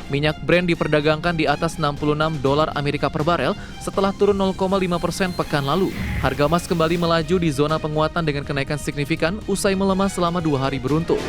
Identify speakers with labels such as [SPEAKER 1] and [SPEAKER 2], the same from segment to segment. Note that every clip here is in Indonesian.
[SPEAKER 1] Minyak Brent diperdagangkan di atas $66 Amerika per barel setelah turun 0,5% pekan lalu. Harga emas kembali melaju di zona penguatan dengan kenaikan signifikan usai melemah selama 2 hari beruntun.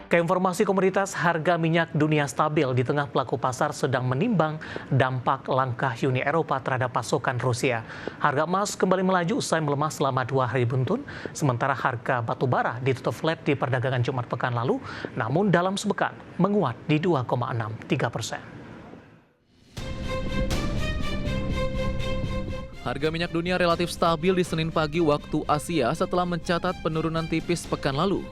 [SPEAKER 1] Ke informasi komoditas, harga minyak dunia stabil di tengah pelaku pasar sedang menimbang dampak langkah Uni Eropa terhadap pasokan Rusia. Harga emas kembali melaju usai melemah selama 2 hari beruntun, sementara harga batu bara ditutup flat di perdagangan Jumat pekan lalu, namun dalam sepekan menguat di 2,63%. Harga minyak dunia relatif stabil di Senin pagi waktu Asia setelah mencatat penurunan tipis pekan lalu.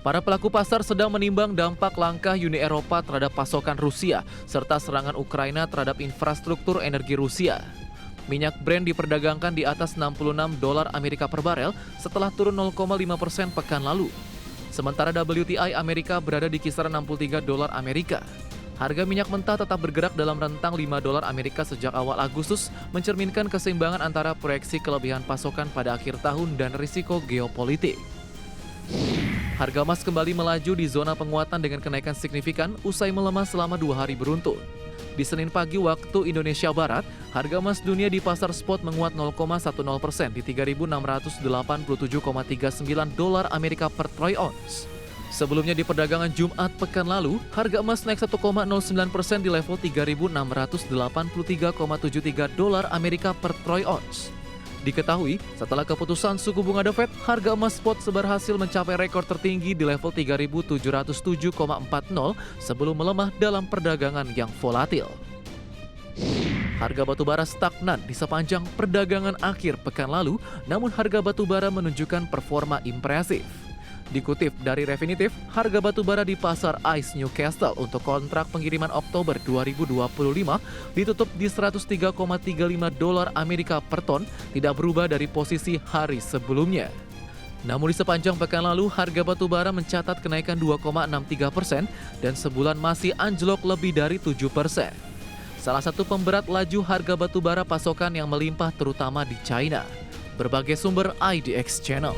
[SPEAKER 1] Para pelaku pasar sedang menimbang dampak langkah Uni Eropa terhadap pasokan Rusia serta serangan Ukraina terhadap infrastruktur energi Rusia. Minyak Brent diperdagangkan di atas $66 Amerika per barel setelah turun 0,5% pekan lalu. Sementara WTI Amerika berada di kisaran $63 Amerika. Harga minyak mentah tetap bergerak dalam rentang $5 Amerika sejak awal Agustus, mencerminkan keseimbangan antara proyeksi kelebihan pasokan pada akhir tahun dan risiko geopolitik. Harga emas kembali melaju di zona penguatan dengan kenaikan signifikan usai melemah selama 2 hari beruntun. Di Senin pagi waktu Indonesia Barat, harga emas dunia di pasar spot menguat 0,10% di $3.687,39 Amerika per troy ounce. Sebelumnya di perdagangan Jumat pekan lalu, harga emas naik 1,09% di level $3.683,73 Amerika per troy ounce. Diketahui, setelah keputusan suku bunga The Fed, harga emas spot berhasil mencapai rekor tertinggi di level 3.707,40 sebelum melemah dalam perdagangan yang volatil. Harga batubara stagnan di sepanjang perdagangan akhir pekan lalu, namun harga batubara menunjukkan performa impresif. Dikutip dari Refinitiv, harga batubara di pasar ICE Newcastle untuk kontrak pengiriman Oktober 2025 ditutup di $103,35 Amerika per ton, tidak berubah dari posisi hari sebelumnya. Namun di sepanjang pekan lalu, harga batubara mencatat kenaikan 2,63% dan sebulan masih anjlok lebih dari 7%. Salah satu pemberat laju harga batubara pasokan yang melimpah terutama di China. Berbagai sumber IDX Channel.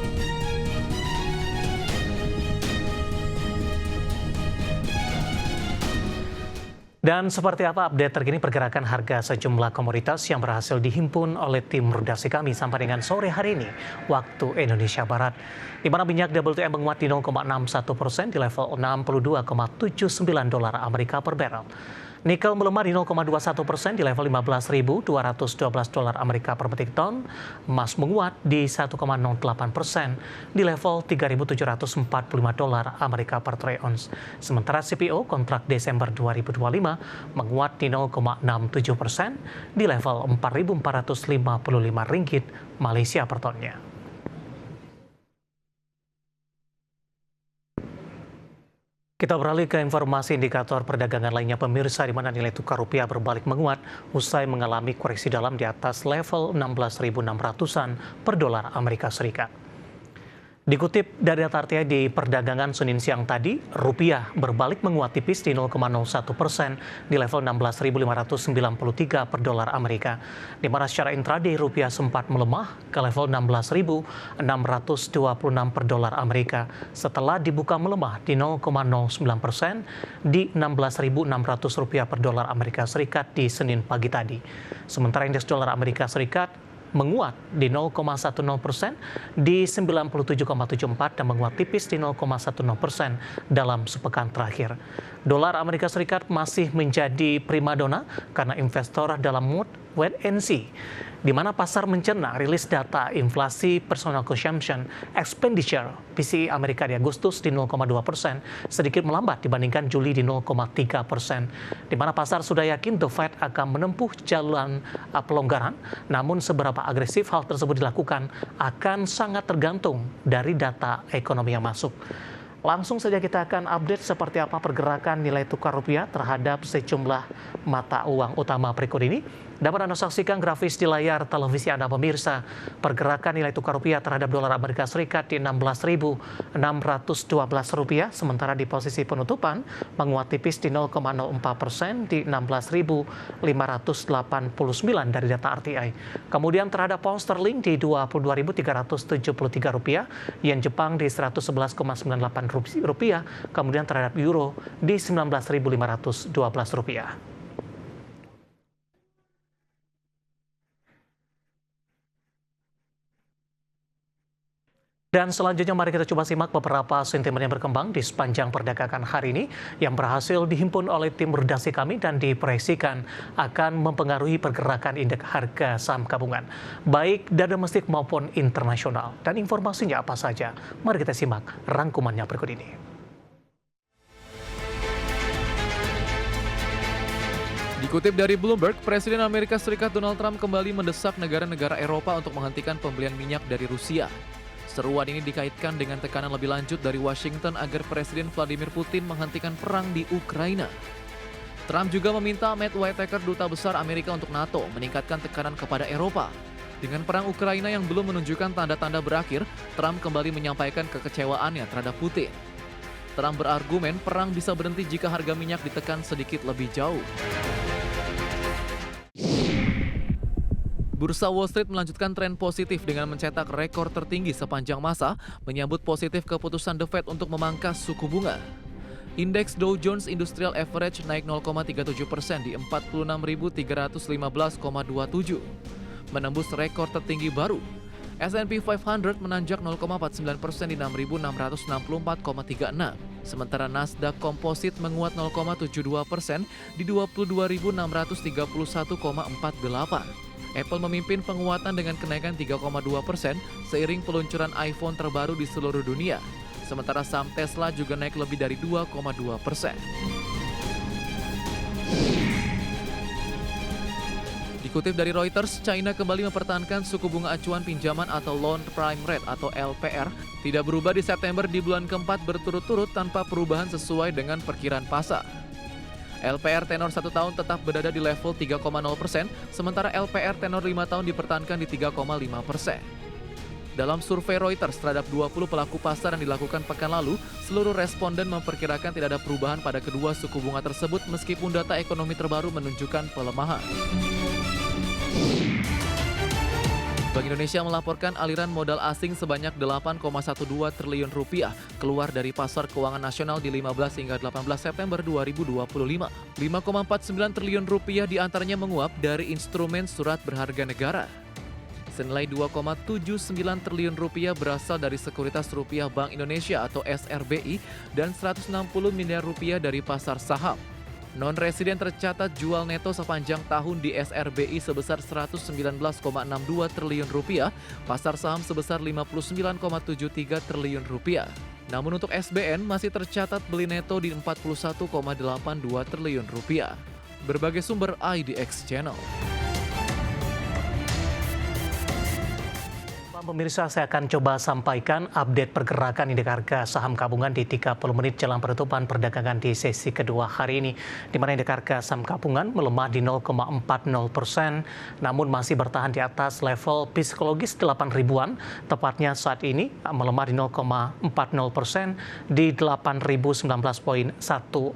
[SPEAKER 1] Dan seperti apa update terkini pergerakan harga sejumlah komoditas yang berhasil dihimpun oleh tim redaksi kami sampai dengan sore hari ini, waktu Indonesia Barat. Di mana minyak WTI menguat di 0,61% di level $62,79 Amerika per barrel. Nikel melemah di 0,21% di level $15.212 Amerika per metrik ton. Emas menguat di 1,08% di level $3.745 Amerika per troy ounce. Sementara CPO kontrak Desember 2025 menguat di 0,67% di level Rp4.455 Malaysia per tonnya. Kita beralih ke informasi indikator perdagangan lainnya pemirsa, di mana nilai tukar rupiah berbalik menguat usai mengalami koreksi dalam di atas level 16.600-an per dolar Amerika Serikat. Dikutip dari data RTI di perdagangan Senin siang tadi, rupiah berbalik menguat tipis di 0,01% di level 16.593 per dolar Amerika. Di mana secara intraday rupiah sempat melemah ke level 16.626 per dolar Amerika setelah dibuka melemah di 0,09% di 16.600 rupiah per dolar Amerika Serikat di Senin pagi tadi. Sementara indeks dolar Amerika Serikat menguat di 0,10% di 97,74 dan menguat tipis di 0,10% dalam sepekan terakhir. Dolar Amerika Serikat masih menjadi primadona karena investor dalam mood wait and see, di mana pasar mencerna rilis data inflasi personal consumption expenditure PCE Amerika di Agustus di 0,2%, sedikit melambat dibandingkan Juli di 0,3%, di mana pasar sudah yakin The Fed akan menempuh jalan pelonggaran, namun seberapa agresif hal tersebut dilakukan akan sangat tergantung dari data ekonomi yang masuk. Langsung saja kita akan update seperti apa pergerakan nilai tukar rupiah terhadap sejumlah mata uang utama berikut ini. Dapat Anda saksikan grafis di layar televisi Anda pemirsa. Pergerakan nilai tukar rupiah terhadap dolar Amerika Serikat di 16.612 rupiah, sementara di posisi penutupan menguat tipis di 0,04% di 16.589 dari data RTI. Kemudian terhadap pound sterling di 22.373 rupiah, yen Jepang di 111,98 rupiah, kemudian terhadap euro di 19.512 rupiah. Dan selanjutnya mari kita coba simak beberapa sentimen yang berkembang di sepanjang perdagangan hari ini yang berhasil dihimpun oleh tim redaksi kami dan diproyeksikan akan mempengaruhi pergerakan indeks harga saham gabungan, baik dari domestik maupun internasional. Dan informasinya apa saja? Mari kita simak rangkumannya berikut ini.
[SPEAKER 2] Dikutip dari Bloomberg, Presiden Amerika Serikat Donald Trump kembali mendesak negara-negara Eropa untuk menghentikan pembelian minyak dari Rusia. Seruan ini dikaitkan dengan tekanan lebih lanjut dari Washington agar Presiden Vladimir Putin menghentikan perang di Ukraina. Trump juga meminta Matt Whitaker, duta besar Amerika untuk NATO, meningkatkan tekanan kepada Eropa. Dengan perang Ukraina yang belum menunjukkan tanda-tanda berakhir, Trump kembali menyampaikan kekecewaannya terhadap Putin. Trump berargumen perang bisa berhenti jika harga minyak ditekan sedikit lebih jauh. Bursa Wall Street melanjutkan tren positif dengan mencetak rekor tertinggi sepanjang masa, menyambut positif keputusan The Fed untuk memangkas suku bunga. Indeks Dow Jones Industrial Average naik 0,37% di 46.315,27, menembus rekor tertinggi baru. S&P 500 menanjak 0,49% di 6.664,36, sementara Nasdaq Composite menguat 0,72% di 22.631,48. Apple memimpin penguatan dengan kenaikan 3,2% seiring peluncuran iPhone terbaru di seluruh dunia. Sementara saham Tesla juga naik lebih dari 2,2%. Dikutip dari Reuters, China kembali mempertahankan suku bunga acuan pinjaman atau Loan Prime Rate atau LPR tidak berubah di September di bulan keempat berturut-turut tanpa perubahan sesuai dengan perkiraan pasar. LPR tenor 1 tahun tetap berada di level 3,0%, sementara LPR tenor 5 tahun dipertahankan di 3,5%. Dalam survei Reuters terhadap 20 pelaku pasar yang dilakukan pekan lalu, seluruh responden memperkirakan tidak ada perubahan pada kedua suku bunga tersebut meskipun data ekonomi terbaru menunjukkan pelemahan. Bank Indonesia melaporkan aliran modal asing sebanyak 8,12 triliun rupiah keluar dari pasar keuangan nasional di 15 hingga 18 September 2025. 5,49 triliun rupiah diantaranya menguap dari instrumen surat berharga negara. Senilai 2,79 triliun rupiah berasal dari Sekuritas Rupiah Bank Indonesia atau SRBI dan 160 miliar rupiah dari pasar saham. Non-residen tercatat jual neto sepanjang tahun di SRBI sebesar 119,62 triliun rupiah, pasar saham sebesar 59,73 triliun rupiah. Namun untuk SBN masih tercatat beli neto di 41,82 triliun rupiah. Berbagai sumber IDX Channel.
[SPEAKER 1] Pemirsa, saya akan coba sampaikan update pergerakan indeks harga saham gabungan di 30 menit jelang penutupan perdagangan di sesi kedua hari ini, di mana indeks harga saham gabungan melemah di 0,40%, namun masih bertahan di atas level psikologis 8 ribuan, tepatnya saat ini melemah di 0,40% di 8.019,166.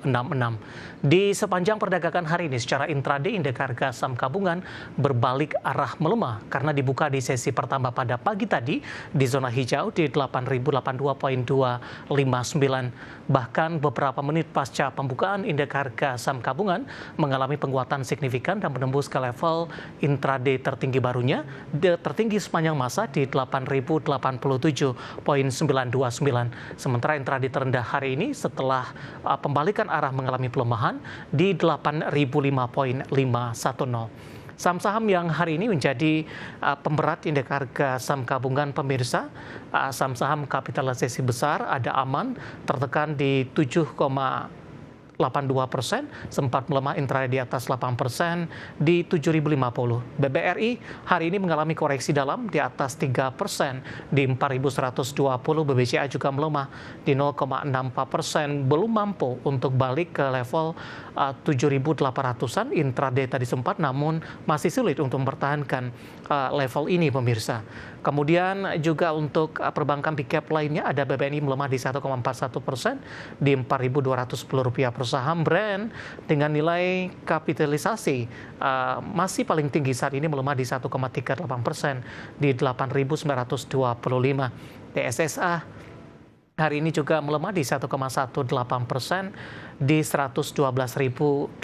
[SPEAKER 1] Di sepanjang perdagangan hari ini secara intraday indeks harga saham gabungan berbalik arah melemah karena dibuka di sesi pertama pada pagi tadi di zona hijau di 8.082,259. Bahkan beberapa menit pasca pembukaan indeks harga saham gabungan mengalami penguatan signifikan dan menembus ke level intraday tertinggi barunya, tertinggi sepanjang masa di 8.087,929. Sementara intraday terendah hari ini setelah pembalikan arah mengalami pelemahan di 8.005,510. Saham-saham yang hari ini menjadi pemberat indeks harga saham gabungan pemirsa, saham-saham kapitalisasi besar ada Aman tertekan di 7,8 0,82%, sempat melemah intraday di atas 8% di 7.050. BBRI hari ini mengalami koreksi dalam di atas 3% di 4.120. BBCA juga melemah di 0,64%, belum mampu untuk balik ke level 7.800-an intraday tadi sempat, namun masih sulit untuk mempertahankan level ini pemirsa. Kemudian juga untuk perbankan big cap lainnya ada BBNI melemah di 1,41% di Rp4.210 per saham. Brand dengan nilai kapitalisasi masih paling tinggi saat ini melemah di 1,38% di 8.925. DSSA hari ini juga melemah di 1,18% di 112.800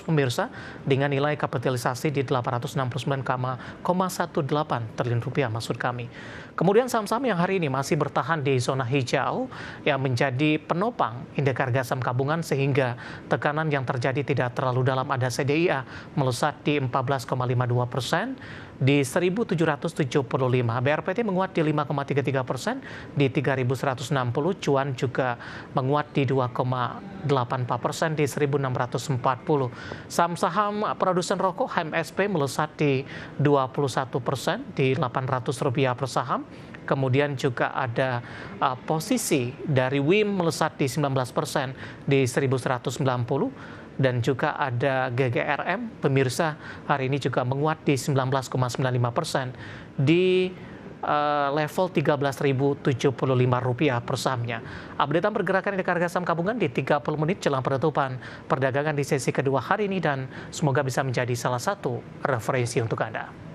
[SPEAKER 1] pemirsa dengan nilai kapitalisasi di 869,18 triliun rupiah maksud kami. Kemudian saham-saham yang hari ini masih bertahan di zona hijau yang menjadi penopang indeks harga saham gabungan sehingga tekanan yang terjadi tidak terlalu dalam. Ada CDIA melesat di 14,52% di 1.775. BRPT menguat di 5,33% di 3.160. Cuan juga menguat di 2,84% di 1.640. Saham-saham produsen rokok HMSP melesat di 21% di Rp800 per saham. Kemudian juga ada posisi dari WIM melesat di 19% di 1.190. Dan juga ada GGRM, pemirsa hari ini juga menguat di 19,95% di level Rp13.075 per sahamnya. Updatean pergerakan indeks harga saham gabungan di 30 menit jelang penutupan perdagangan di sesi kedua hari ini dan semoga bisa menjadi salah satu referensi untuk Anda.